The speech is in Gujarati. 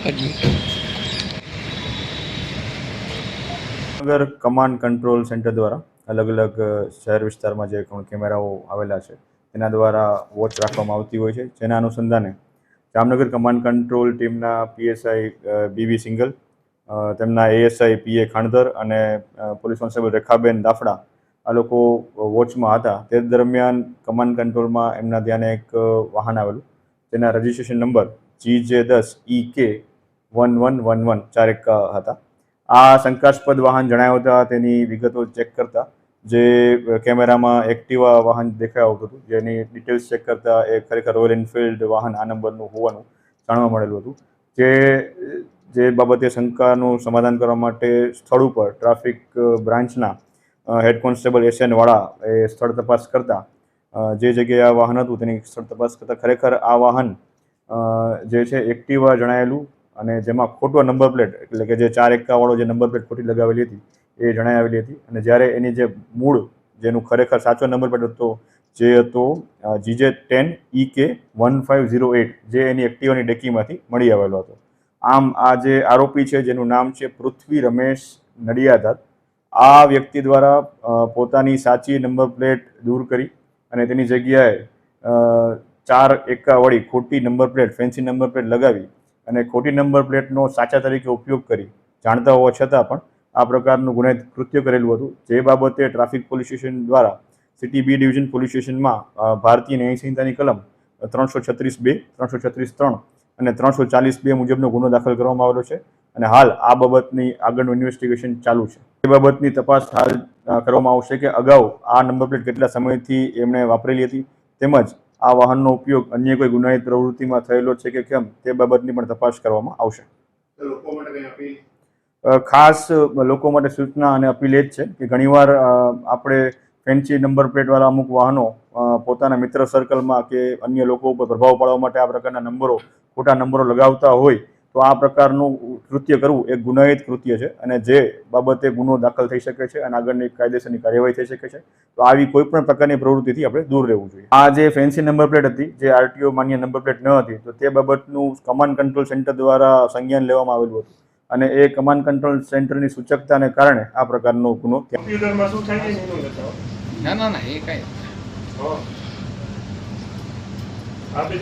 અગર કમાન્ડ કંટ્રોલ સેન્ટર દ્વારા અલગ અલગ શહેર વિસ્તારમાં જે કેમેરાઓ આવેલા છે તેના દ્વારા વોચ રાખવામાં આવતી હોય છે, જેના અનુસંધાને જામનગર કમાન્ડ કંટ્રોલ ટીમના પીએસઆઈ બીવી સિંગલ, તેમના એએસઆઈ પીએ ખાણધર અને પોલીસ કોન્સ્ટેબલ રેખાબેન દાફડા આ લોકો વોચમાં હતા. તે દરમિયાન કમાન્ડ કંટ્રોલમાં એમના ધ્યાને એક વાહન આવેલું, તેના રજિસ્ટ્રેશન નંબર GJ10EK1111 4 હતા. આ શંકાસ્પદ વાહન જણાવ્યું હતા. તેની વિગતો ચેક કરતા જે કેમેરામાં એક્ટિવા વાહન દેખાઈ આવતું હતું, જેની ડિટેલ્સ ચેક કરતા એ ખરેખર રોયલ એનફિલ્ડ વાહન આ નંબરનું હોવાનું જાણવા મળેલું હતું. જે બાબતે શંકાનું સમાધાન કરવા માટે સ્થળ ઉપર ટ્રાફિક બ્રાન્ચના હેડ કોન્સ્ટેબલ SN વાળા એ સ્થળ તપાસ કરતા જે જગ્યાએ આ વાહન હતું તેની સ્થળ તપાસ કરતા ખરેખર આ વાહન જે છે એક્ટિવા જણાયેલું અને જેમાં ખોટો નંબર પ્લેટ એટલે કે જે 4 વાળો જે નંબર પ્લેટ ખોટી લગાવેલી હતી એ જણાવેલી હતી. અને જ્યારે એની જે મૂળ જેનું ખરેખર સાચો નંબર પ્લેટ હતો જે હતો GJ10EK1508 જે એની એક્ટિવાની ડેકીમાંથી મળી આવેલો હતો. આમ આ જે આરોપી છે જેનું નામ છે પૃથ્વી રમેશ નડિયાદાદ, આ વ્યક્તિ દ્વારા પોતાની સાચી નંબર પ્લેટ દૂર કરી અને તેની જગ્યાએ 4 વાળી ખોટી number plate fancy number plate લગાવી અને ખોટી નંબર પ્લેટનો સાચા તરીકે ઉપયોગ કરી જાણતા હોવા છતાં પણ આ પ્રકારનું ગુનાહિત કૃત્ય કરેલું હતું. જે બાબતે ટ્રાફિક પોલીસ સ્ટેશન દ્વારા સિટી બી ડિવિઝન પોલીસ સ્ટેશનમાં ભારતીય ન્યાય સંહિતાની કલમ 336(2), 336(3) અને 340(2) મુજબનો ગુનો દાખલ કરવામાં આવેલો છે અને હાલ આ બાબતની આગળનું ઇન્વેસ્ટિગેશન ચાલુ છે. એ બાબતની તપાસ હાલ કરવામાં આવશે કે અગાઉ આ નંબર પ્લેટ કેટલા સમયથી એમણે વાપરેલી હતી તેમજ આ વાહનનો ઉપયોગ અન્ય કોઈ ગુનાહિત પ્રવૃત્તિમાં થયેલો છે કે કેમ તે બાબતની પણ તપાસ કરવામાં આવશે. ખાસ લોકો માટે સૂચના અને અપીલ એ જ છે કે ઘણીવાર આપણે ફેન્સી નંબર પ્લેટવાળા અમુક વાહનો પોતાના મિત્ર સર્કલમાં કે અન્ય લોકો ઉપર પ્રભાવ પાડવા માટે આ પ્રકારના નંબરો ખોટા નંબરો લગાવતા હોય તો આ પ્રકારનું કૃત્ય કરવું એક ગુનાહિત કૃત્ય છે અને જે બાબતે ગુનો દાખલ થઈ શકે છે અને આગળની કાયદેસરની કાર્યવાહી થઈ શકે છે. તો આવી કોઈ પણ પ્રકારની પ્રવૃત્તિથી આપણે દૂર રહેવું જોઈએ. આ જે ફેન્સી નંબર પ્લેટ હતી જે આરટીઓ માન્ય નંબર પ્લેટ ન હતી તો તે બાબતનું કમાન્ડ કંટ્રોલ સેન્ટર દ્વારા સંજ્ઞાન લેવામાં આવેલું હતું અને એ કમાન્ડ કંટ્રોલ સેન્ટરની સૂચકતાને કારણે આ પ્રકારનો ગુનો કોમ્પ્યુટરમાં શું થાય છે એનું બતાવો. ના એ કઈ આપે